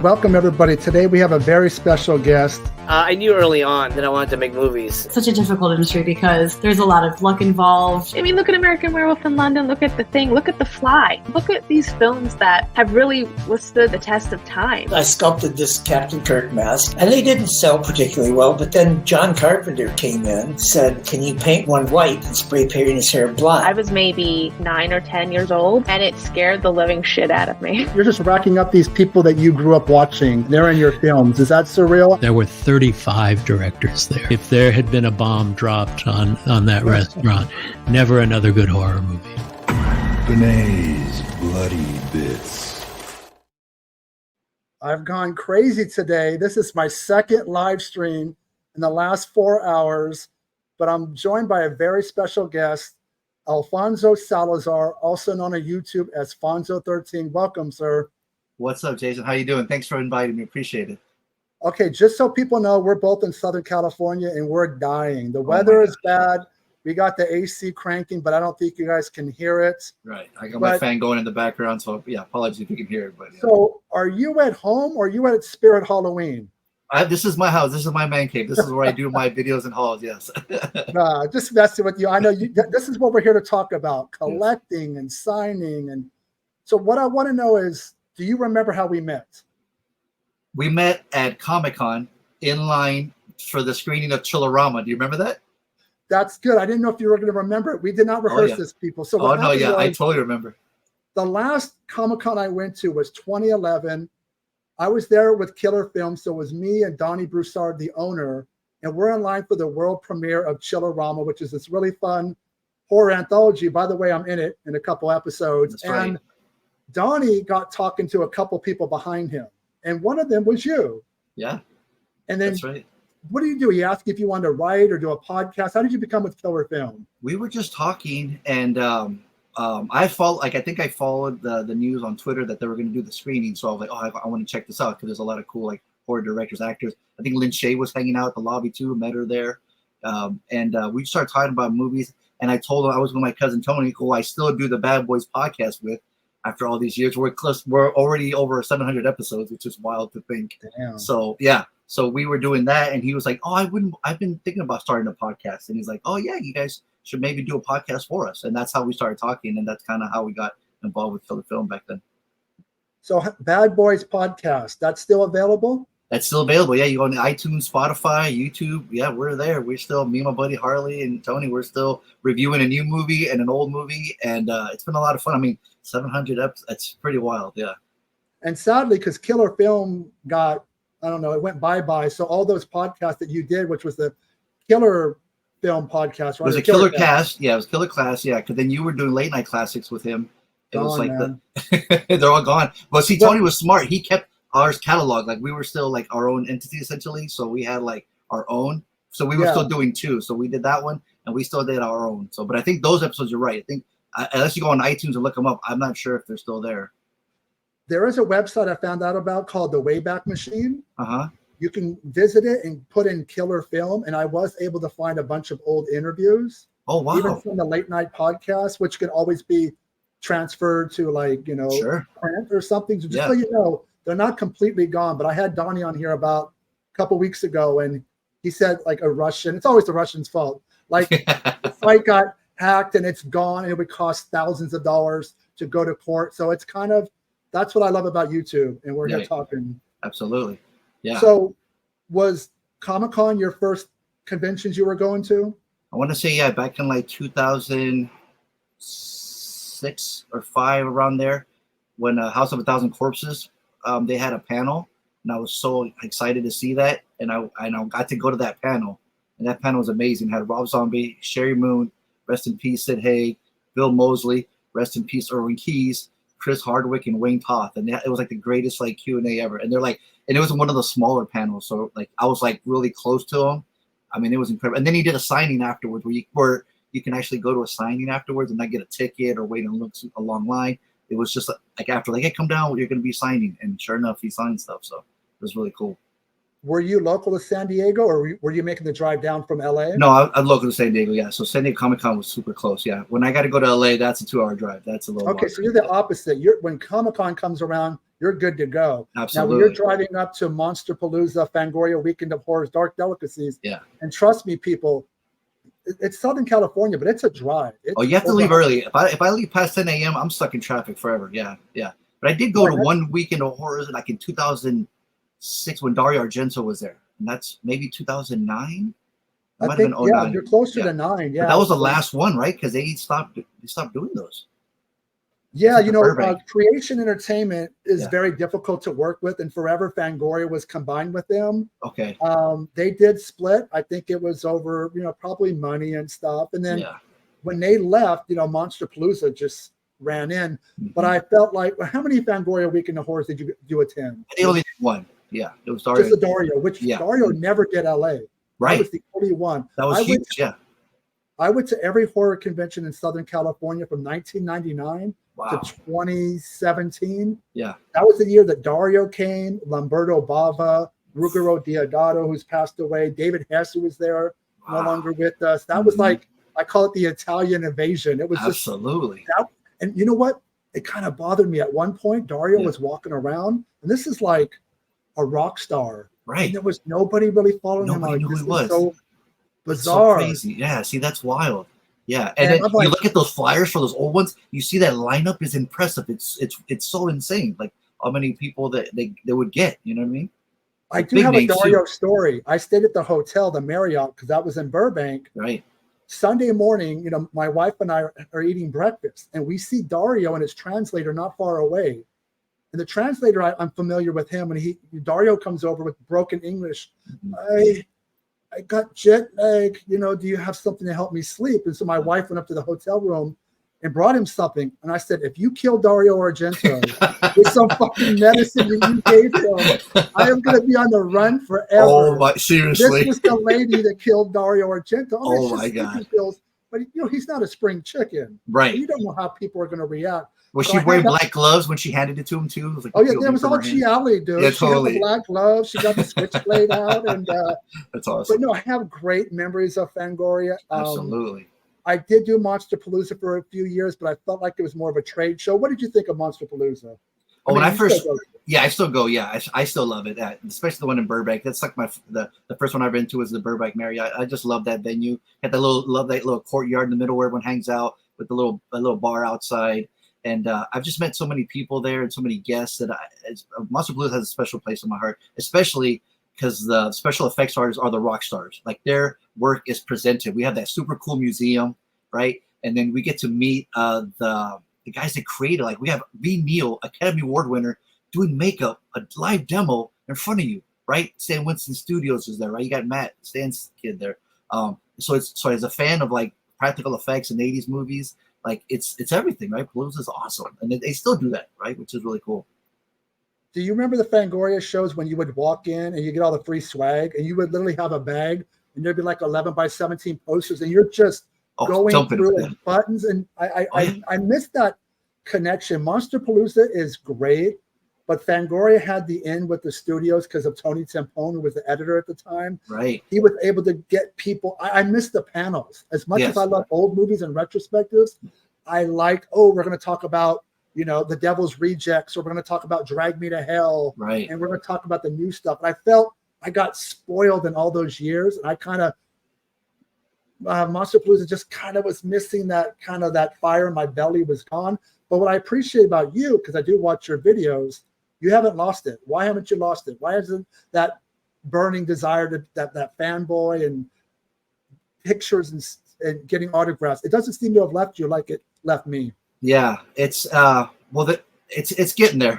Welcome, everybody. Today we have a very special guest. I knew early on that I wanted to make movies. Such a difficult industry because there's a lot of luck involved. I mean, look at American Werewolf in London, look at The Thing, look at The Fly. Look at these films that have really withstood the test of time. I sculpted this Captain Kirk mask, and they didn't sell particularly well, but then John Carpenter came in, said, can you paint one white and spray paint his hair black? I was maybe 9 or 10 years old, and it scared the living shit out of me. You're just racking up these people that you grew up watching. They're in your films. Is that surreal? There were 35 directors there. If there had been a bomb dropped on that restaurant, never another good horror movie. Benet's Bloody Bits. I've gone crazy today. This is my second live stream in the last 4 hours, but I'm joined by a very special guest, Alfonso Salazar, also known on YouTube as Fonso13. Welcome, sir. What's up, Jason? How you doing? Thanks for inviting me. Appreciate it. Okay, just so people know, we're both in Southern California and we're dying. The weather is bad. We got the AC cranking, but I don't think you guys can hear it. Right. I got my fan going in the background, so yeah, apologies if you can hear it. But yeah. So are you at home or are you at Spirit Halloween? This is my house. This is my man cave. This is where I do my videos and hauls, yes. Nah, just messing with you. I know you. This is what we're here to talk about, collecting and signing. And so what I want to know is, do you remember how we met? We met at Comic-Con in line for the screening of Chillerama. Do you remember that? That's good. I didn't know if you were going to remember it. We did not rehearse this, people. So I totally remember. The last Comic-Con I went to was 2011. I was there with Killer Films, so it was me and Donnie Broussard, the owner, and we're in line for the world premiere of Chillerama, which is this really fun horror anthology. By the way, I'm in it in a couple episodes. That's right. And Donnie got talking to a couple people behind him, and one of them was you. Yeah. And then that's right. What do you do? He asked if you wanted to write or do a podcast. How did you become with Killer Film? We were just talking, and I think I followed the news on Twitter that they were going to do the screening. So I was like, oh, I want to check this out because there's a lot of cool like horror directors, actors. I think Lynn Shay was hanging out at the lobby too. Met her there, and we started talking about movies. And I told her I was with my cousin Tony, who I still do the Bad Boys podcast with. After all these years, we're already over 700 episodes, which is wild to think. Damn. So yeah. So we were doing that, and he was like, "Oh, I've been thinking about starting a podcast." And he's like, "Oh yeah, you guys should maybe do a podcast for us." And that's how we started talking, and that's kind of how we got involved with Killer Film back then. So Bad Boys podcast, that's still available? That's still available. Yeah, you go on iTunes, Spotify, YouTube. Yeah, we're there. We're still, me and my buddy Harley and Tony, we're still reviewing a new movie and an old movie, and it's been a lot of fun. I mean, 700 episodes, that's pretty wild. Yeah. And sadly, because Killer Film got, I don't know, it went bye-bye. So all those podcasts that you did, which was the Killer Film podcast, right? It was a Killer Cast. Yeah, it was Killer Class. Yeah, because then you were doing late night classics with him. It was like they're all gone. But see, Tony was smart. He kept ours catalog. Like we were still like our own entity essentially. So we had like our own. So we were still doing two. So we did that one and we still did our own. So, but I think those episodes, you're right. I think unless you go on iTunes and look them up, I'm not sure if they're still there. There is a website I found out about called the Wayback Machine. Uh-huh. You can visit it and put in Killer Film, and I was able to find a bunch of old interviews. Oh, wow. Even from the late night podcast, which can always be transferred to like, print or something. So just so you know, they're not completely gone. But I had Donnie on here about a couple weeks ago, and he said like a Russian, it's always the Russians' fault. Like the site got hacked and it's gone, and it would cost thousands of dollars to go to court. So it's kind of, that's what I love about YouTube, and we're here talking. Absolutely. Yeah. So was Comic-Con your first conventions you were going to? I want to say, back in like 2006 or 5, around there, when House of a Thousand Corpses, they had a panel, and I was so excited to see that. And I got to go to that panel, and that panel was amazing. It had Rob Zombie, Sherry Moon, rest in peace, Sid Haig, Bill Moseley, rest in peace, Irwin Keyes, Chris Hardwick, and Wayne Toth. And it was like the greatest like Q&A ever. And they're like, and it was one of the smaller panels. So like I was like really close to him. I mean, it was incredible. And then he did a signing afterwards where you can actually go to a signing afterwards and not get a ticket or wait and look a long line. It was just like after, like, hey, come down, you're going to be signing. And sure enough, he signed stuff. So it was really cool. Were you local to San Diego, or were you making the drive down from LA? No, I'm local to San Diego, yeah. So San Diego Comic-Con was super close, yeah. When I got to go to LA, that's a 2-hour drive. That's a little okay, so you're the opposite. When Comic-Con comes around, you're good to go. Absolutely. Now, when you're driving up to Monsterpalooza, Fangoria, Weekend of Horrors, Dark Delicacies, yeah, and trust me, people, it's Southern California, but it's a drive. You have to leave early. If I leave past 10 a.m., I'm stuck in traffic forever. Yeah. But I did go to one Weekend of Horrors like in 2006 when Dario Argento was there, and that's maybe 2009. I think, you're closer to 9. Yeah, but that was the last one, right? Because they stopped doing those. Yeah, Creation Entertainment is very difficult to work with, and forever Fangoria was combined with them. Okay. They did split. I think it was over, probably money and stuff. And then when they left, Monsterpalooza just ran in. Mm-hmm. But I felt like, how many Fangoria Weekend of Horrors did you attend? They only did one. Yeah, it was Dario. Just the Dario, which Dario never did LA. Right. That was the only one. That was huge. I went to every horror convention in Southern California from 1999 to 2017. Yeah. That was the year that Dario came, Lamberto Bava, Ruggero Deodato, who's passed away, David Hess, who was there, no longer with us. That was like, I call it the Italian invasion. It was absolutely. And you know what? It kind of bothered me at one point. Dario was walking around, and this is like a rock star. Right. And there was nobody really following him. Nobody knew who he was. So bizarre. So crazy. Yeah, see, that's wild. Yeah. And then you look at those flyers for those old ones, you see that lineup is impressive. It's so insane. Like how many people that they would get, you know what I mean? I do have a Dario story. I stayed at the hotel, the Marriott, because that was in Burbank. Right. Sunday morning, my wife and I are eating breakfast, and we see Dario and his translator not far away. And the translator, I'm familiar with him, and Dario comes over with broken English. Mm-hmm. I got jet lag. Do you have something to help me sleep? And so my wife went up to the hotel room and brought him something. And I said, if you kill Dario Argento with some fucking medicine that you gave him, I am going to be on the run forever. Oh my, seriously. This was the lady that killed Dario Argento. Oh my God. Pills, but he's not a spring chicken. Right. You don't know how people are going to react. Was she wearing black gloves when she handed it to him too? It was like, that was all Chiali, dude. Yeah, she totally. had the black gloves. She got the switchblade out, and that's awesome. But no, I have great memories of Fangoria. Absolutely. I did do Monsterpalooza for a few years, but I felt like it was more of a trade show. What did you think of Monsterpalooza? When I first, I still go. Yeah, I still love it. Especially the one in Burbank. That's like the first one I've been to was the Burbank Marriott. I just love that venue. Had that little courtyard in the middle where everyone hangs out with the little bar outside. And I've just met so many people there and so many guests that Monsterpalooza has a special place in my heart, especially because the special effects artists are the rock stars. Like their work is presented. We have that super cool museum, right? And then we get to meet the guys that created. Like we have V. Neal, Academy Award winner, doing makeup, a live demo in front of you, right? Stan Winston Studios is there, right? You got Matt, Stan's kid there. So as a fan of like practical effects in 80s movies, like it's everything, right? Palooza is awesome, and they still do that, right? Which is really cool. Do you remember the Fangoria shows when you would walk in and you get all the free swag, and you would literally have a bag, and there'd be like 11 by 17 posters, and you're just going through and buttons, and I missed that connection. Monsterpalooza is great, but Fangoria had the in with the studios because of Tony Timpone, who was the editor at the time. Right. He was able to get people. I miss the panels. As much as I love old movies and retrospectives, I like, we're going to talk about, The Devil's Rejects, or we're going to talk about Drag Me to Hell. Right. And we're going to talk about the new stuff. And I felt I got spoiled in all those years. And I kind of, Monsterpalooza just kind of was missing that fire in my belly was gone. But what I appreciate about you, because I do watch your videos, you haven't lost it. Why haven't you lost it? Why isn't that burning desire to that fanboy and pictures and getting autographs? It doesn't seem to have left you like it left me. Yeah, it's it's getting there.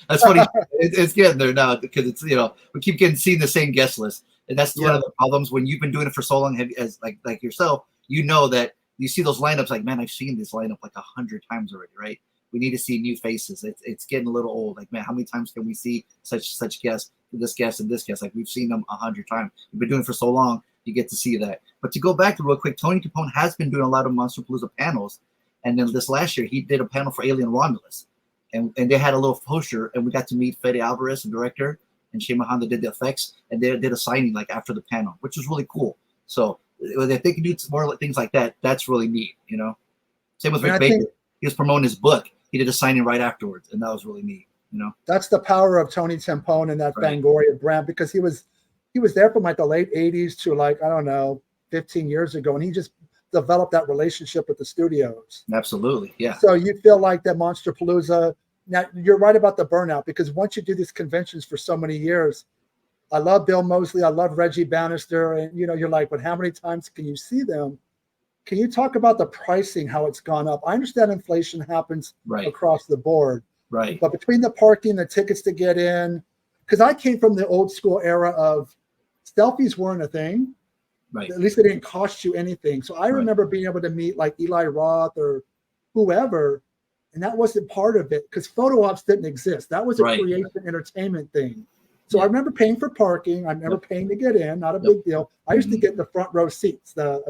That's funny. It's getting there now because it's we keep seeing the same guest list, and that's one of the problems when you've been doing it for so long. As like yourself, that you see those lineups. Like, man, I've seen this lineup like 100 times already, right? We need to see new faces. It's getting a little old. Like, man, how many times can we see such guests, this guest and this guest? Like, we've seen them 100 times. We've been doing it for so long, you get to see that. But to go back to real quick, Tony Timpone has been doing a lot of Monsterpalooza panels. And then this last year, he did a panel for Alien Romulus. And they had a little poster, and we got to meet Fede Alvarez, the director, and Shane Mahan that did the effects. And they did a signing like after the panel, which was really cool. So if they can do more things like that, that's really neat, Same with Rick Baker. He was promoting his book. He did a signing right afterwards, and that was really neat. That's the power of Tony Timpone and that Fangoria brand, because he was there from like the late 80s to like, I don't know, 15 years ago. And he just developed that relationship with the studios. Absolutely. Yeah. So you feel like that Monsterpalooza, now you're right about the burnout, because once you do these conventions for so many years, I love Bill Moseley, I love Reggie Bannister, and you're like, but how many times can you see them? Can you talk about the pricing, how it's gone up? I understand inflation happens across the board. Right. But between the parking, the tickets to get in, because I came from the old school era of selfies weren't a thing. Right. At least they didn't cost you anything. So I remember being able to meet like Eli Roth or whoever, and that wasn't part of it because photo ops didn't exist. That was a creation entertainment thing. So I remember paying for parking. I remember paying to get in, not a big deal. I used to get the front row seats, the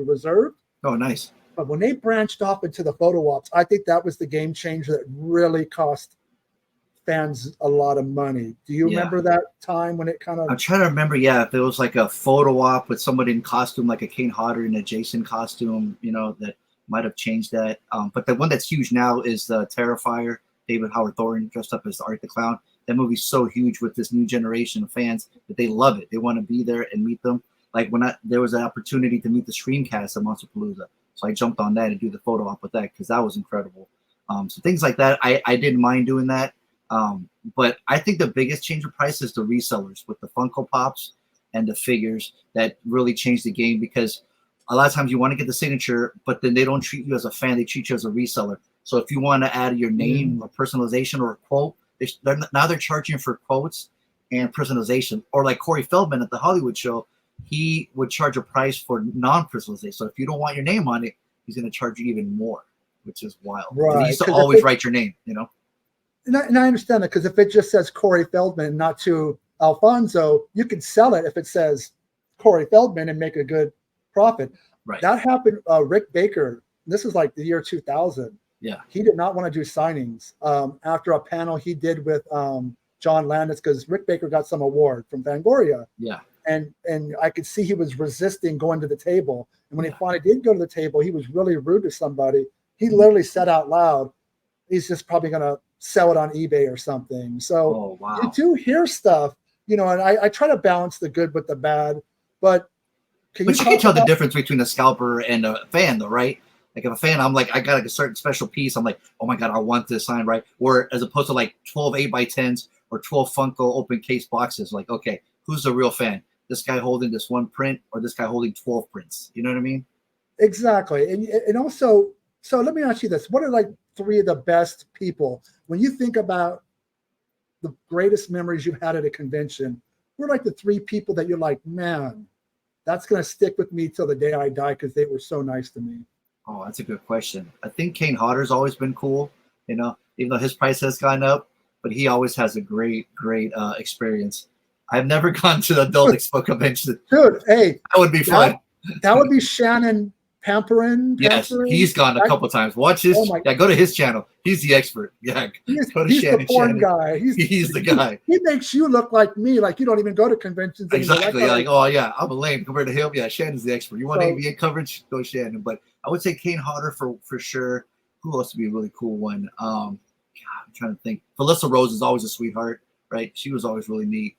reserved. Oh, nice. But when they branched off into the photo ops, I think that was the game changer that really cost fans a lot of money. Do you remember that time when it kind of... I'm trying to remember, if it was like a photo op with somebody in costume, like a Kane Hodder in a Jason costume, that might have changed that. But the one that's huge now is the Terrifier, David Howard Thornton dressed up as Art the Clown. That movie's so huge with this new generation of fans that they love it. They want to be there and meet them. Like when there was an opportunity to meet the Screamcast at Monsterpalooza. So I jumped on that and do the photo op with that because that was incredible. So things like that, I didn't mind doing that. But I think the biggest change of price is the resellers with the Funko Pops and the figures that really changed the game, because a lot of times you want to get the signature, but then they don't treat you as a fan. They treat you as a reseller. So if you want to add your name or personalization or a quote, now they're charging for quotes and personalization. Or like Corey Feldman at the Hollywood show, he would charge a price for non-personalization. So if you don't want your name on it, he's going to charge you even more, which is wild. Right. He used to always write your name, And I understand that, because if it just says Corey Feldman, not to Alfonso, you can sell it if it says Corey Feldman and make a good profit. Right. That happened. Rick Baker, this is like the year 2000. Yeah. He did not want to do signings after a panel he did with John Landis, because Rick Baker got some award from Fangoria. Yeah. And I could see he was resisting going to the table. And when he finally did go to the table, he was really rude to somebody. He literally said out loud, he's just probably going to sell it on eBay or something. So you do hear stuff, and I try to balance the good with the bad. But you can tell the difference between a scalper and a fan, though, right? Like if a fan, I'm like, I got like a certain special piece. I'm like, oh my God, I want this sign, right? Or as opposed to like 12 8x10s or 12 Funko open case boxes. Like, okay, who's the real fan? This guy holding this one print or this guy holding 12 prints? You know what I mean? Exactly. And also, so let me ask you this. What are like three of the best people, when you think about the greatest memories you've had at a convention, who are like the three people that you're like, man, that's going to stick with me till the day I die because they were so nice to me? Oh, that's a good question. I think Kane Hodder's always been cool, even though his price has gone up, but he always has a great experience. I've never gone to the Adult Expo convention. Dude, hey. That would be fun. That would be Shannon Pamperin. Yes, he's gone a couple times. Watch his. Go to his channel. He's the expert. Yeah, go to he's Shannon. The porn guy. He's the guy. He makes you look like me, like you don't even go to conventions. Exactly. Like, oh yeah, I'm a lame compared to him. Yeah, Shannon's the expert. You want AVA coverage? Go Shannon. But I would say Kane Hodder for sure. Who else would be a really cool one? God, I'm trying to think. Felissa Rose is always a sweetheart, right? She was always really neat.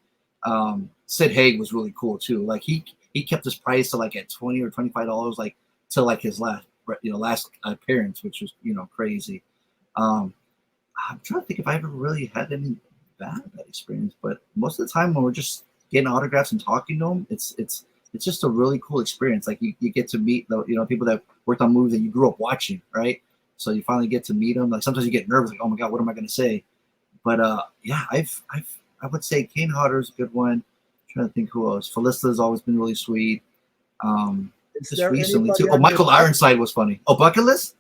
Sid Haig was really cool too. Like he kept his price to like at $20 or $25, like till like his last appearance, which was crazy. I'm trying to think if I ever really had any bad experience, but most of the time when we're just getting autographs and talking to them, it's just a really cool experience. Like you get to meet the people that worked on movies that you grew up watching, right? So you finally get to meet them. Like sometimes you get nervous, like, oh my God, what am I going to say? But yeah, I would say Kane Hodder's a good one. I'm trying to think who else. Felissa's always been really sweet. Just recently too. Oh, Michael Ironside was funny. Oh, Bucket List?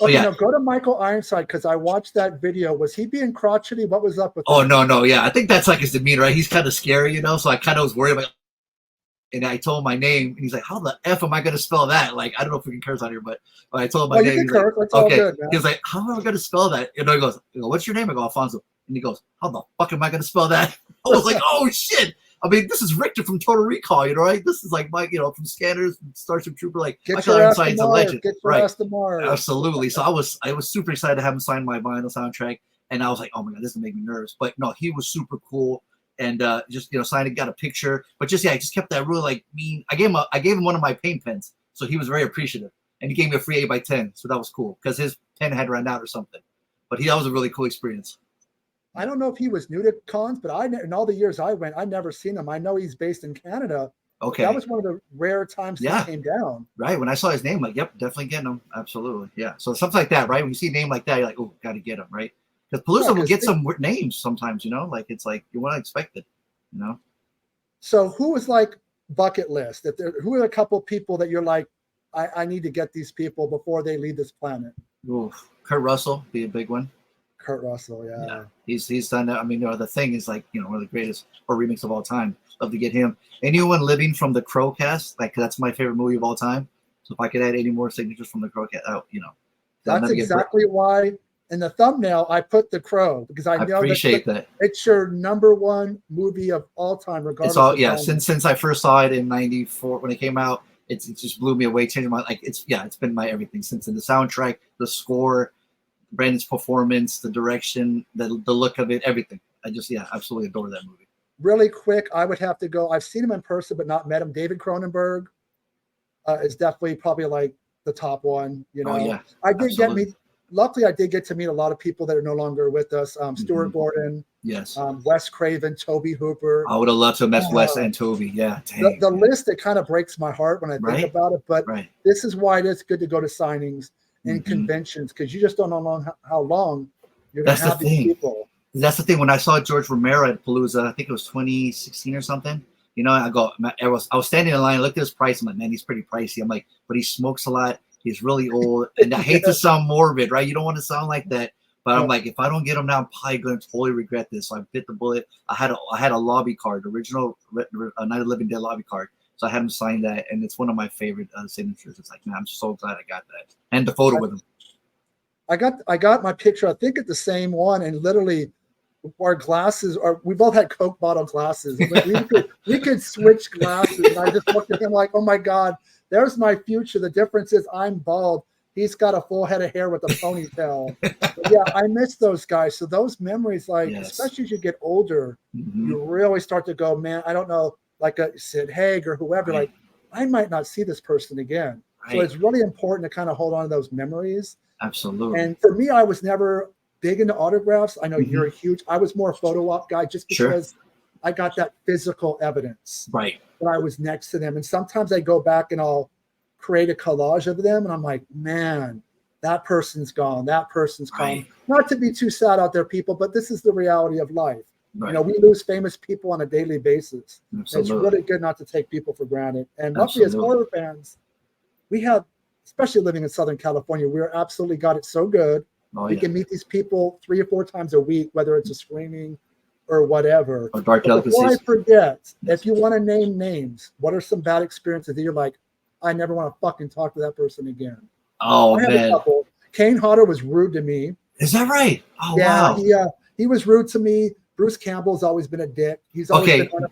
Oh, okay, yeah. No, go to Michael Ironside because I watched that video. Was he being crotchety? What was up with that? Oh, no. Yeah, I think that's like his demeanor, right? He's kind of scary, So I kind of was worried about. And I told him my name, and he's like, "How the f am I going to spell that?" Like, I don't know if we can curse on here, but I told him my name. He's like, okay. Good, he was like, "How am I going to spell that?" He goes, "What's your name?" I go, "Alfonso." And he goes, "How the fuck am I going to spell that?" I was like, "Oh shit!" I mean, this is Richter from Total Recall, right? This is like Mike, from Scanners, Starship Trooper, like Michael Ironside's a legend, right? Absolutely. So I was super excited to have him sign my vinyl soundtrack. And I was like, oh my God, this is making me nervous. But no, he was super cool. And just, signed it, got a picture. But just, I just kept that really like mean. I gave him one of my paint pens. So he was very appreciative. And he gave me a free 8x10. So that was cool because his pen had run out or something. But that was a really cool experience. I don't know if he was new to cons, but in all the years I went, I never seen him. I know he's based in Canada. Okay. That was one of the rare times he came down. Right. When I saw his name, like, yep, definitely getting him. Absolutely. Yeah. So something like that, right? When you see a name like that, you're like, oh, got to get him, right? Because Palooza will get some weird names sometimes, like it's like you want to expect it, So who was like bucket list? Who are a couple people that you're like, I need to get these people before they leave this planet? Oof. Kurt Russell be a big one. Kurt Russell, yeah. He's done that. I mean, the Thing is like, one of the greatest horror remakes of all time. Love to get him. Anyone living from the Crow cast, like that's my favorite movie of all time. So if I could add any more signatures from the Crow cast, that's exactly why in the thumbnail I put The Crow, because I know appreciate that it's your number one movie of all time, regardless. It's all since I first saw it in '94 when it came out, it just blew me away, changed my it's been my everything since then. The soundtrack, the score, Brandon's performance, the direction, the look of it, everything. I just absolutely adore that movie. Really quick, I would have to go. I've seen him in person, but not met him. David Cronenberg is definitely probably like the top one. Oh, yeah. Luckily, I did get to meet a lot of people that are no longer with us. Stuart Gordon, yes, Wes Craven, Toby Hooper. I would have loved to have met Wes and Toby. Yeah, the list, it kind of breaks my heart when I think about it. But this is why it is good to go to signings and conventions, because you just don't know how long you're going to have these people. That's the thing. When I saw George Romero at Palooza, I think it was 2016 or something. I was standing in line, I looked at his price. I'm like, man, he's pretty pricey. I'm like, but he smokes a lot. He's really old, and I hate to sound morbid, right? You don't want to sound like that, but I'm like, if I don't get him now, I'm probably going to totally regret this. So I bit the bullet. I had a lobby card, original Night of the Living Dead lobby card. So I had him sign that, and it's one of my favorite signatures. It's like, man, I'm so glad I got that, and the photo with him. I got my picture. I think it's the same one, and literally, our glasses we both had Coke bottle glasses. We could switch glasses, and I just looked at him like, oh my God. There's my future. The difference is I'm bald. He's got a full head of hair with a ponytail. I miss those guys. So those memories, especially as you get older, you really start to go, man, I don't know, like a Sid Haig or whoever, like I might not see this person again. Right. So it's really important to kind of hold on to those memories. Absolutely. And for me, I was never big into autographs. I know you're a huge, I was more a photo op guy just because I got that physical evidence. Right. That I was next to them. And sometimes I go back and I'll create a collage of them. And I'm like, man, that person's gone. That person's gone. Not to be too sad out there, people, but this is the reality of life. Right. We lose famous people on a daily basis. It's really good not to take people for granted. And luckily, as horror fans, we have, especially living in Southern California, we're absolutely got it so good. We can meet these people 3 or 4 times a week, whether it's a screening or whatever. Or Dark Delicacies. Before I forget, if you want to name names, what are some bad experiences that you're like, I never want to fucking talk to that person again? Oh, I have a couple. Kane Hodder was rude to me. Is that right? Oh, yeah, wow. He was rude to me. Bruce Campbell's always been a dick. He's always been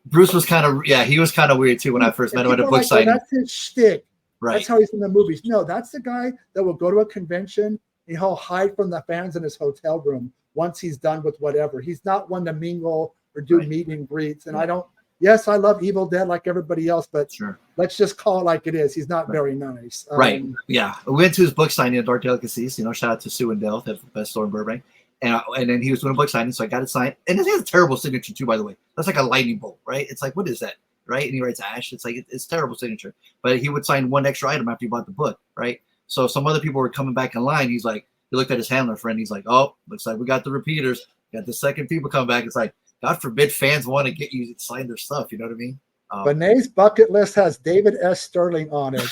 Bruce was kind of, he was kind of weird too when I first met him at a book signing. That's his shtick. Right. That's how he's in the movies. No, that's the guy that will go to a convention and he'll hide from the fans in his hotel room once he's done with whatever. He's not one to mingle or do meet and greets. And I love Evil Dead like everybody else, but let's just call it like it is. He's not very nice. Right. Yeah. We went to his book signing at Dark Delicacies. Shout out to Sue and Dale, the best store in Burbank. And then he was doing a book signing, so I got it signed. And it has a terrible signature too, by the way. That's like a lightning bolt, right? It's like, what is that? Right? And he writes Ash. It's like, it's terrible signature. But he would sign one extra item after you bought the book, right? So some other people were coming back in line. He's like, he looked at his handler friend. He's like, oh, looks like we got the repeaters. Got the second people come back. It's like, God forbid fans want to get you to sign their stuff. You know what I mean? Benet's bucket list has David S. Sterling on it.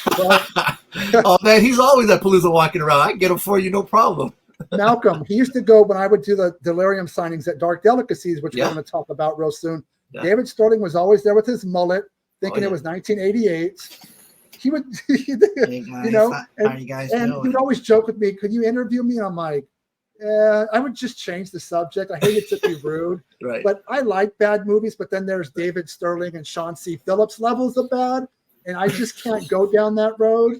Oh, man, he's always at Palooza walking around. I can get him for you, no problem. Malcolm, he used to go when I would do the Delirium signings at Dark Delicacies, which we're going to talk about real soon. Yeah. David Sterling was always there with his mullet, thinking it was 1988. He would, hey guys, and he would always joke with me, could you interview me? And I'm like, I would just change the subject. I hated to be rude, but I like bad movies. But then there's David Sterling and Sean C. Phillips levels of bad, and I just can't go down that road.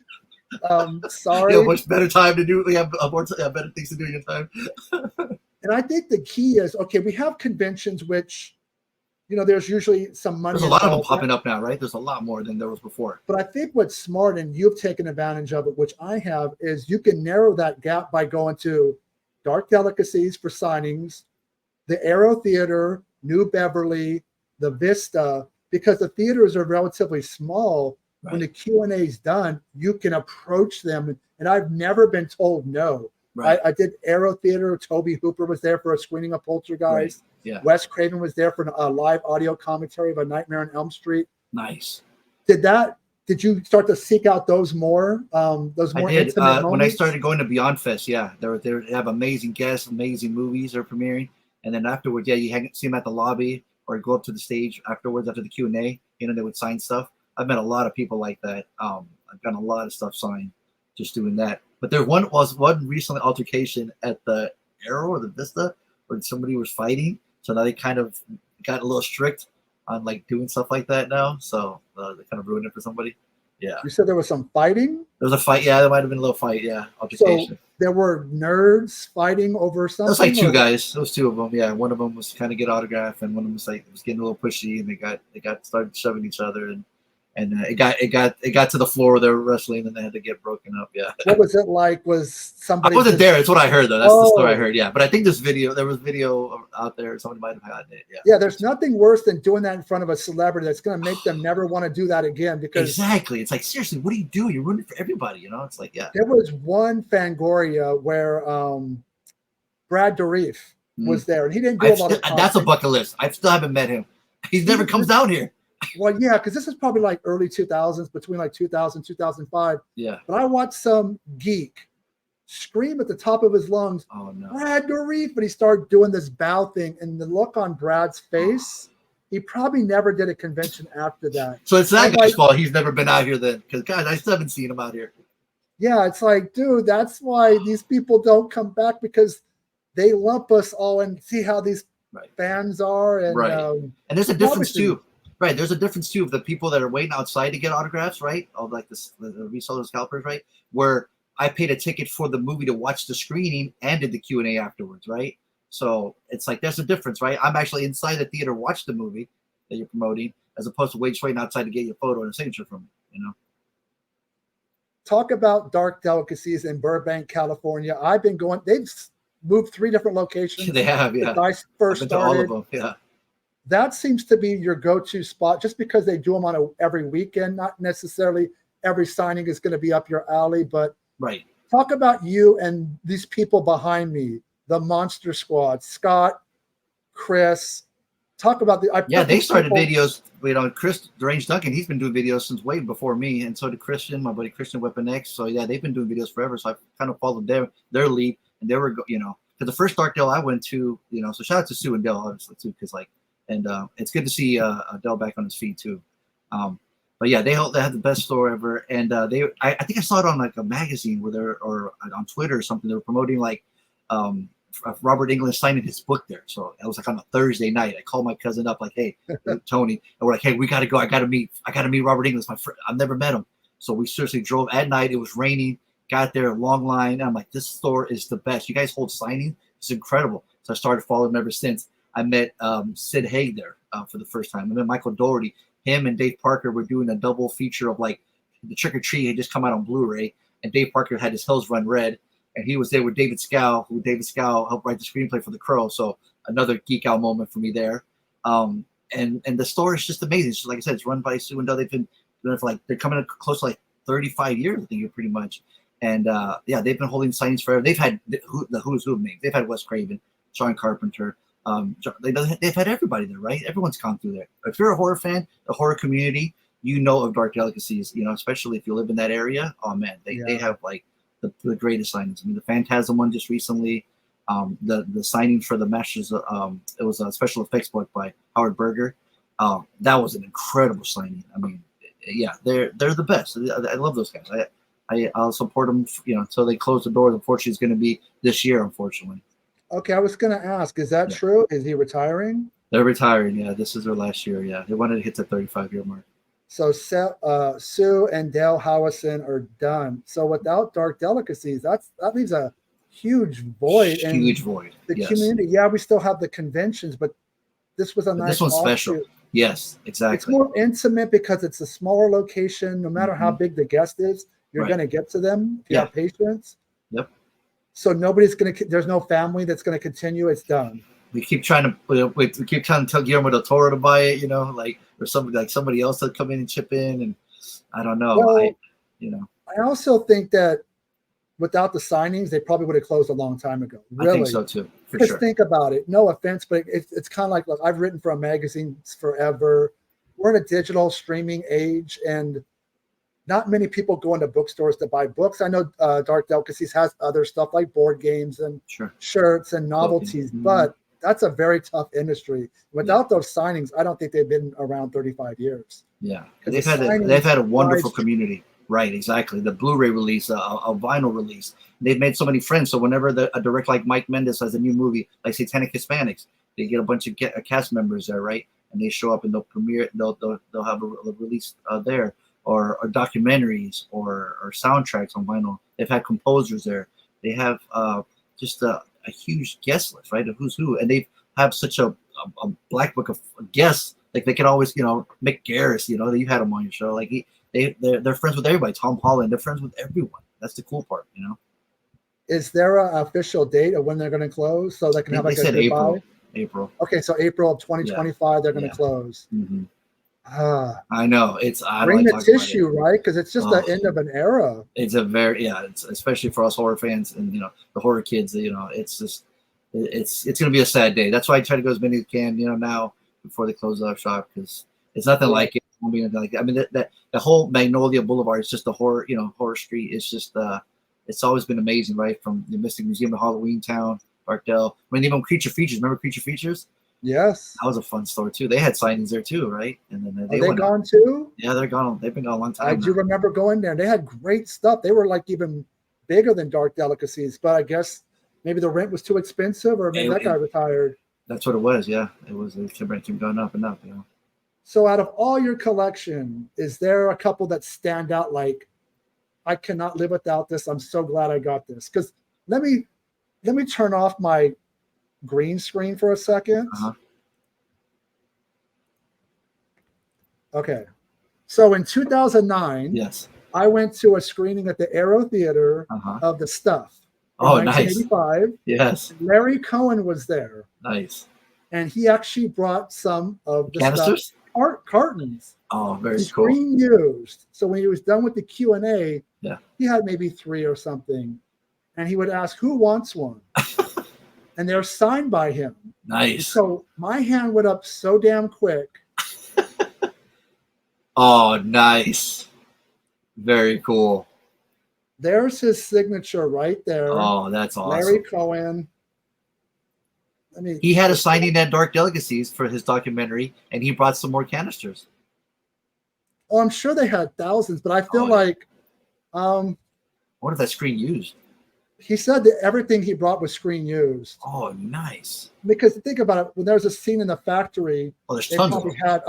Sorry. You have much better time to do. You have better things to do in your time. And I think the key is, okay, we have conventions which, there's usually some money. There's a lot of them popping up now, right? There's a lot more than there was before. But I think what's smart, and you've taken advantage of it, which I have, is you can narrow that gap by going to Dark Delicacies for signings, the Aero Theater, New Beverly, the Vista, because the theaters are relatively small. Right. When the Q&A is done, you can approach them. And I've never been told no. Right. I did Aero Theater. Toby Hooper was there for a screening of Poltergeist. Right. Yeah. Wes Craven was there for a live audio commentary of A Nightmare on Elm Street. Nice. Did you start to seek out those more? Those more intimate moments? When I started going to Beyond Fest, yeah, they have amazing guests, amazing movies they're premiering, and then afterwards, yeah, you see them at the lobby or go up to the stage afterwards after the Q&A. They would sign stuff. I've met a lot of people like that. I've gotten a lot of stuff signed just doing that. But there was one recent altercation at the Aero or the Vista where somebody was fighting. So now they kind of got a little strict on like doing stuff like that now. So they kind of ruined it for somebody. Yeah. You said there was some fighting? There was a fight. Yeah, there might have been a little fight. Yeah. Altercation. So there were nerds fighting over something? It was like two guys. There was two of them. Yeah. One of them was kind of get autograph and one of them was getting a little pushy and they got started shoving each other and it got to the floor where they were wrestling and they had to get broken up. Yeah. What was it like? Was somebody? I wasn't there. It's what I heard though. That's the story I heard. Yeah. But I think there was video out there. Somebody might have gotten it. Yeah. Yeah. There's nothing worse than doing that in front of a celebrity. That's going to make them never want to do that again. Because exactly. It's like, seriously, what do you do? You're ruining it for everybody. It's like, yeah. There was one Fangoria where Brad Dourif was there and he didn't do a lot of talking. That's a bucket list. I still haven't met him. He never comes down here. Well, yeah, because this is probably like early 2000s, between like 2000 2005. Yeah. But I watched some geek scream at the top of his lungs, "Oh no, Brad Dourif!" But he started doing this bow thing, and the look on Brad's face, he probably never did a convention after that. So it's that guy's fault. He's never been out here then, because guys, I still haven't seen him out here. Yeah, it's like, dude, that's why these people don't come back, because they lump us all and see how these fans are, and and there's a difference too. Right, there's a difference too of the people that are waiting outside to get autographs, right? All like the reseller scalpers, right? Where I paid a ticket for the movie to watch the screening and did the Q&A afterwards, right? So it's like there's a difference, right? I'm actually inside the theater, watch the movie that you're promoting, as opposed to waiting outside to get your photo and a signature from it, Talk about Dark Delicacies in Burbank, California. I've been going. They've moved 3 different locations. They have, yeah. Since I first started. All of them, yeah. That seems to be your go-to spot, just because they do them on every weekend. Not necessarily every signing is going to be up your alley, but talk about you and these people behind me, the Monster Squad, Scott, Chris. Talk about they started videos. Chris Deranged Duncan, he's been doing videos since way before me, and so did Christian, my buddy Christian Weapon X. So yeah, they've been doing videos forever. So I kind of followed their lead, and they were because the first Dark Dale I went to, so shout out to Sue and Dale obviously too, because and it's good to see Dell back on his feet too. But yeah, they had the best store ever, and I think I saw it on like a magazine or on Twitter or something. They were promoting like Robert Englund signing his book there. So it was like on a Thursday night. I called my cousin up like, "Hey, Tony," and we're like, "Hey, we got to go. I got to meet Robert Englund. My friend. I've never met him." So we seriously drove at night. It was raining. Got there, long line. And I'm like, "This store is the best. You guys hold signing. It's incredible." So I started following them ever since. I met Sid Haig there for the first time. I met Michael Dougherty. Him and Dave Parker were doing a double feature of like the Trick or Treat had just come out on Blu-ray, and Dave Parker had his Hills Run Red, and he was there with David Scow, who David Scow helped write the screenplay for The Crow. So another geek out moment for me there. And the store is just amazing. So like I said, it's run by Sue and Doug. They've been doing it for they're coming close to like 35 years, I think, pretty much. And yeah, they've been holding signings forever. They've had the who's who of names. They've had Wes Craven, John Carpenter. They've had everybody there, right? Everyone's gone through there. If you're a horror fan, the horror community, of Dark Delicacies, especially if you live in that area. Oh man, they have like the greatest signings. I mean, the Phantasm one just recently, the signing for the Masters, it was a special effects book by Howard Berger. That was an incredible signing. I mean, yeah, they're the best. I love those guys. I'll support them, until they close the doors. Unfortunately, it's going to be this year, unfortunately. Okay, I was going to ask, is that true? Is he retiring? They're retiring, yeah. This is their last year, yeah. They wanted to hit the 35-year mark. So Sue and Dale Howison are done. So without Dark Delicacies, that leaves a huge void. Huge void. The yes. community, yeah, we still have the conventions, but this was a nice. This one's special. Yes, exactly. It's more intimate because it's a smaller location. No matter how big the guest is, you're going to get to them if you have patience. Yep. So nobody's going to. There's no family that's going to continue. It's done. We keep trying to tell Guillermo del Toro to buy it, or somebody else to come in and chip in, and I don't know. Well, I also think that without the signings, they probably would have closed a long time ago. Really. I think so too. Just think about it. No offense, but it's kind of like, look, I've written for a magazine forever. We're in a digital streaming age, and not many people go into bookstores to buy books. I know Dark Delicacies has other stuff like board games and shirts and novelties, but that's a very tough industry. Without those signings, I don't think they've been around 35 years. Yeah, they've had a wonderful community. Right, exactly. The Blu-ray release, a vinyl release. They've made so many friends. So whenever a director like Mike Mendes has a new movie, like Satanic Hispanics, they get a bunch of cast members there, right? And they show up and they'll premiere. They'll have a release there, or documentaries, or soundtracks on vinyl. They've had composers there. They have just a huge guest list, right, of who's who, and they have such a black book of guests. Like they can always, Mick Garris, you've had him on your show, like they're friends with everybody. Tom Holland, they're friends with everyone. That's the cool part, Is there an official date of when they're going to close so they can have like a goodbye? April. Okay, so April of 2025, they're going to close. Mm-hmm. I know bring the tissue, right? Because it's just the end of an era. It's it's especially for us horror fans and the horror kids. It's just it's going to be a sad day. That's why I try to go as many as can now before they close up shop, because it's nothing like it. I mean, that the whole Magnolia Boulevard is just a horror, horror street. It's just it's always been amazing, right? From the Mystic Museum to Halloween Town, Barkdale. I mean, even Creature Features. Remember Creature Features? Yes. That was a fun store too. They had signings there too, right? And then they gone too? Yeah, they're gone. They've been gone a long time. I do remember going there. They had great stuff. They were like even bigger than Dark Delicacies, but I guess maybe the rent was too expensive, or maybe that guy retired. That's what it was. Yeah, it was. The rent kept going up and up. So out of all your collection, is there a couple that stand out like, I cannot live without this? I'm so glad I got this. Because let me turn off my green screen for a second. Okay. So in 2009, yes, I went to a screening at the Aero Theater of The Stuff. Oh, 1985. Nice. Yes. Larry Cohen was there. Nice. And he actually brought some of the canisters? Stuff cartons. Oh, very cool. Screen used. So when he was done with the Q&A, he had maybe 3 or something. And he would ask, who wants one? And they're signed by him. Nice. And so my hand went up so damn quick. Oh, nice. Very cool. There's his signature right there. Oh, that's awesome. Larry Cohen. He had a signing at Dark Delicacies for his documentary, and he brought some more canisters. Oh, I'm sure they had thousands, but I feel like what if that screen used? He said that everything he brought was screen used. Oh, nice. Because think about it, when there's a scene in the factory, there's tons of them. Had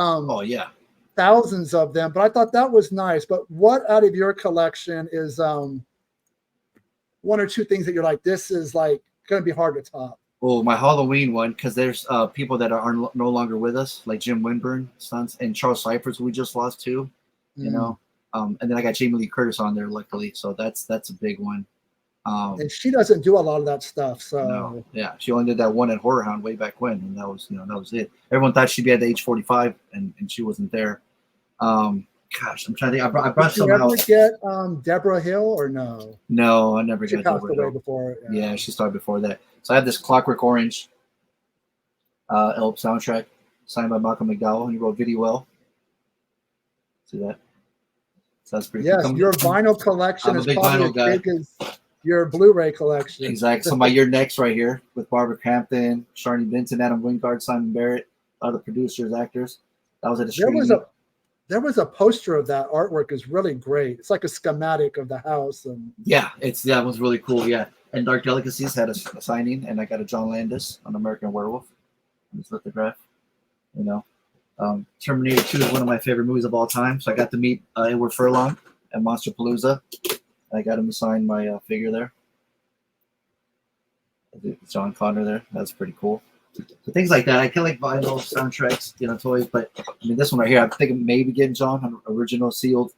thousands of them. But I thought that was nice. But what out of your collection is 1 or 2 things that you're like, this is like going to be hard to top? Oh, my Halloween one, because there's people that are no longer with us, like Jim Winburn, sons, and Charles Cyphers, who we just lost too. And then I got Jamie Lee Curtis on there, luckily, so that's a big one. And she doesn't do a lot of that stuff, so no, yeah, she only did that one at Horror Hound way back when, and that was it. Everyone thought she'd be at the age 45, and she wasn't there. Gosh, I'm trying to think. I brought some else. Did you ever get Deborah Hill or no? No, I never got Deborah Hill. She passed away before. Yeah, she started before that. So I have this Clockwork Orange Elp soundtrack signed by Malcolm McDowell, and he wrote Video Well. See that? So that's pretty cool. Yes, your vinyl collection is probably as big as your Blu-ray collection. Exactly. So my Your Next right here with Barbara Crampton, Sharni Benton, Adam Wingard, Simon Barrett, other producers, actors. That was at a screening. There was a poster of that artwork. Is really great. It's like a schematic of the house. And that was really cool. Yeah. And Dark Delicacies had a signing, and I got a John Landis on American Werewolf. This lithograph. Terminator 2 is one of my favorite movies of all time. So I got to meet Edward Furlong at Monster Palooza. I got him to sign my figure there. John Connor there. That's pretty cool. So things like that. I kind of like vinyl soundtracks, toys. But I mean, this one right here, I'm thinking maybe getting John an original sealed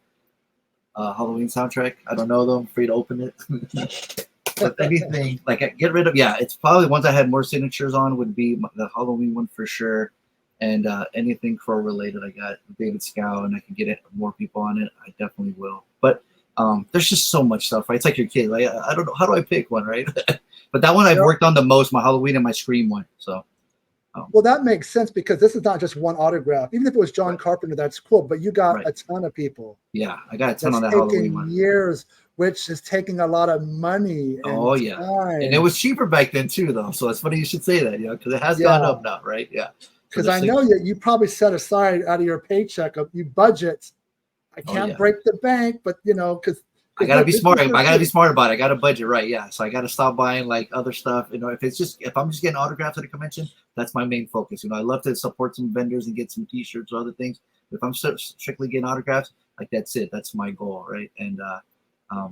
Halloween soundtrack. I don't know though. I'm free to open it. But anything like get rid of, it's probably ones I had more signatures on would be the Halloween one for sure. And anything Crow related, I got David Scow, and I can get it more people on it. I definitely will. But there's just so much stuff, right? It's like your kid. Like I don't know, how do I pick one, right? But that one I've worked on the most, my Halloween and my Scream one. So. Well, that makes sense because this is not just one autograph. Even if it was John Carpenter, that's cool. But you got a ton of people. Yeah, I got a ton on that Halloween one. Years, which is taking a lot of money. And time. And it was cheaper back then too, though. So it's funny you should say that, because it has gone up now, right? Yeah. Because I know that you probably set aside out of your paycheck, you budget. I can't break the bank, but because I gotta be smart. I gotta be smart about it. I gotta budget right. Yeah. So I gotta stop buying like other stuff. If I'm just getting autographs at a convention, that's my main focus. I love to support some vendors and get some T-shirts or other things. If I'm strictly getting autographs, like that's it. That's my goal, right? And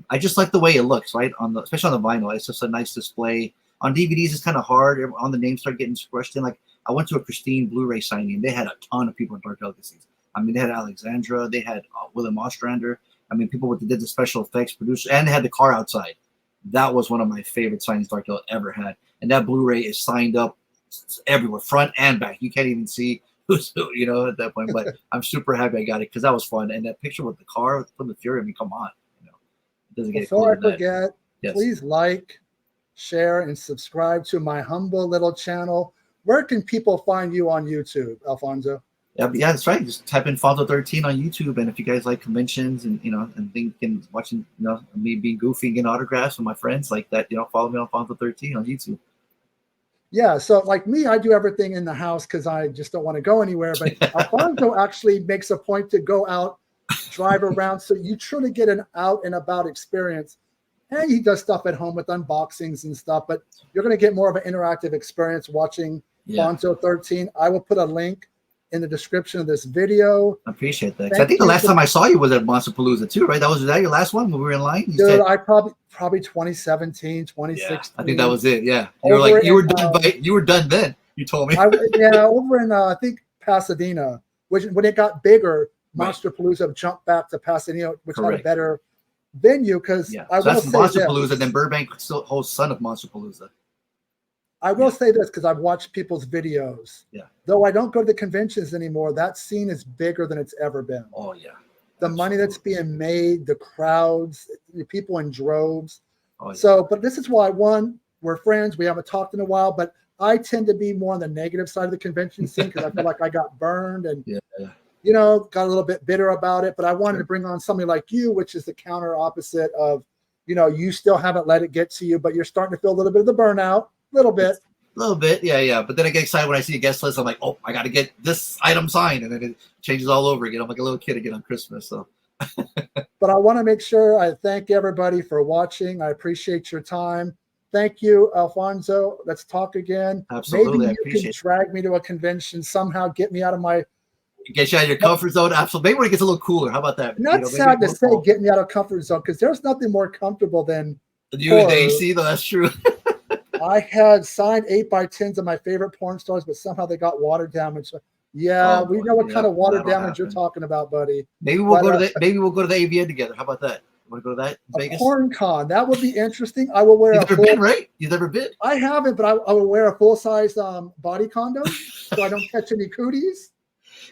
I just like the way it looks, right? Especially on the vinyl, it's just a nice display. On DVDs, it's kind of hard. On the names start getting squished in. Like I went to a Christine Blu-ray signing. They had a ton of people in Dark Delicacies. I mean, they had Alexandra. They had Willem Ostrander. I mean, people did the special effects producer, and they had the car outside. That was one of my favorite signings Dark Hill ever had. And that Blu-ray is signed up everywhere, front and back. You can't even see who's who, at that point. But I'm super happy I got it because that was fun. And that picture with the car from the Fury, I mean, come on. It doesn't get Before I forget, please like, share, and subscribe to my humble little channel. Where can people find you on YouTube, Alfonso? Yeah, that's right. Just type in Fonso 13 on YouTube, and if you guys like conventions and watching me being goofy and getting autographs with my friends like that, follow me on Fonso 13 on YouTube. Yeah, so like me, I do everything in the house because I just don't want to go anywhere. But Alfonso actually makes a point to go out, drive around, so you truly get an out and about experience. And he does stuff at home with unboxings and stuff, but you're going to get more of an interactive experience watching Fonso 13. I will put a link in the description of this video. I appreciate that. I think the last time I saw you was at Monsterpalooza too, right? Was that your last one when we were in line? I probably 2017, 2016. Yeah, I think that was it. Yeah, you were done then. You told me. Over in I think Pasadena, which when it got bigger, Monsterpalooza jumped back to Pasadena, which had a better venue. Because that's Monsterpalooza. Then Burbank still holds son of Monsterpalooza. I will say this because I've watched people's videos. Yeah. Though I don't go to the conventions anymore, that scene is bigger than it's ever been. Oh, yeah. The money that's being made, the crowds, the people in droves. Oh, yeah. So, but this is why, one, we're friends. We haven't talked in a while, but I tend to be more on the negative side of the convention scene because I feel like I got burned and, got a little bit bitter about it. But I wanted to bring on somebody like you, which is the counter opposite of, you still haven't let it get to you, but you're starting to feel a little bit of the burnout. Little bit, yeah. But then I get excited when I see a guest list. I'm like, oh, I got to get this item signed, and then it changes all over again. I'm like a little kid again on Christmas. So, but I want to make sure I thank everybody for watching. I appreciate your time. Thank you, Alfonso. Let's talk again. Absolutely, maybe you can drag me to a convention somehow. Get me out of my. Get you out of your comfort zone. Absolutely. Maybe when it gets a little cooler. How about that? Not sad to say, get me out of comfort zone because there's nothing more comfortable than you and the AC. Though that's true. I had signed 8x10s of my favorite porn stars, but somehow they got water damage. Yeah, we know what kind of water damage you're talking about, buddy. Maybe we'll go to the AVN together. How about that? Want to go to that in Vegas? Porn con. That would be interesting. I will wear You've never been, right? You've never been? I haven't, but I will wear a full-size body condom so I don't catch any cooties.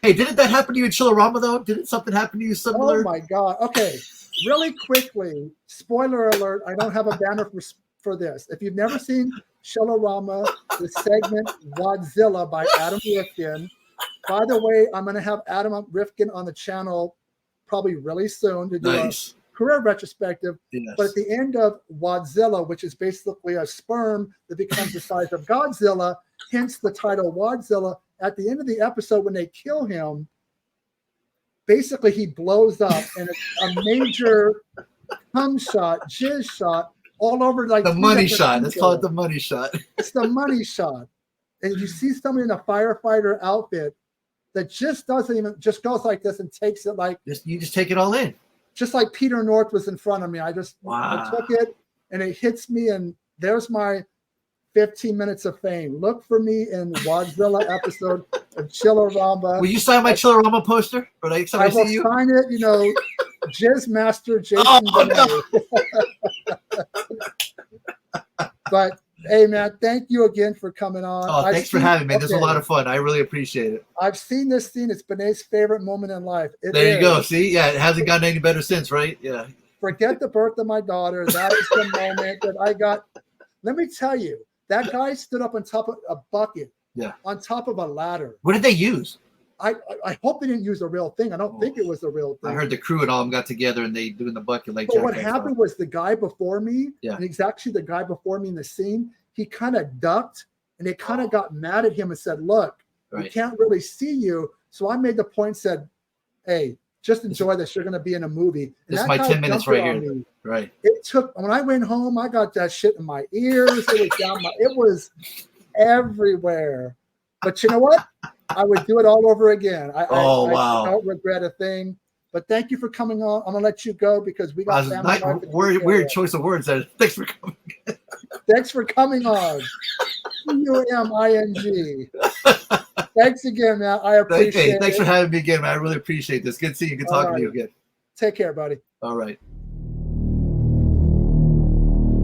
Hey, didn't that happen to you in Chillerama, though? Didn't something happen to you similar? Oh, my God. Okay, really quickly, spoiler alert, I don't have a banner for this. If you've never seen Chillerama, the segment Wadzilla by Adam Rifkin. By the way, I'm going to have Adam Rifkin on the channel probably really soon to do a career retrospective. Yes. But at the end of Wadzilla, which is basically a sperm that becomes the size of Godzilla, hence the title Wadzilla, at the end of the episode when they kill him, basically he blows up and it's a major cum shot, jizz shot, all over like the money shot. Let's call it the money shot. It's the money shot. And you see somebody in a firefighter outfit that just just goes like this and takes it like you just take it all in. Just like Peter North was in front of me. I took it and it hits me and there's my 15 minutes of fame. Look for me in Godzilla episode of Chillerama. Will you sign my Chillerama poster? Or next time I will see you? sign it, Jizz Master Jason. Oh, no. But hey, man, thank you again for coming on. Oh, thanks for having me. This was a lot of fun. I really appreciate it. I've seen this scene. It's Bené's favorite moment in life. There you go. See? Yeah, it hasn't gotten any better since, right? Yeah. Forget the birth of my daughter. That is the moment that I got. Let me tell you, that guy stood up on top of a bucket, on top of a ladder. What did they use? I hope they didn't use a real thing. I don't think it was a real thing. I heard the crew and all of them got together and they doing the bucket like. But what happened was the guy before me, and he's actually the guy before me in the scene. He kind of ducked, and they kind of got mad at him and said, "Look, we can't really see you." So I made the point, said, "Hey, just enjoy this. You're going to be in a movie." And this is my 10 minutes right here. Right. It took, when I went home, I got that shit in my ears. It was everywhere. But you know what? I would do it all over again. I don't regret a thing. But thank you for coming on. I'm going to let you go because we got family. Weird choice of words there. Thanks for coming. Thanks for coming on. UMING. Thanks again, man. I appreciate it. Thanks for having me again, man. I really appreciate this. Good seeing you. Good talking to you again. Take care, buddy. All right.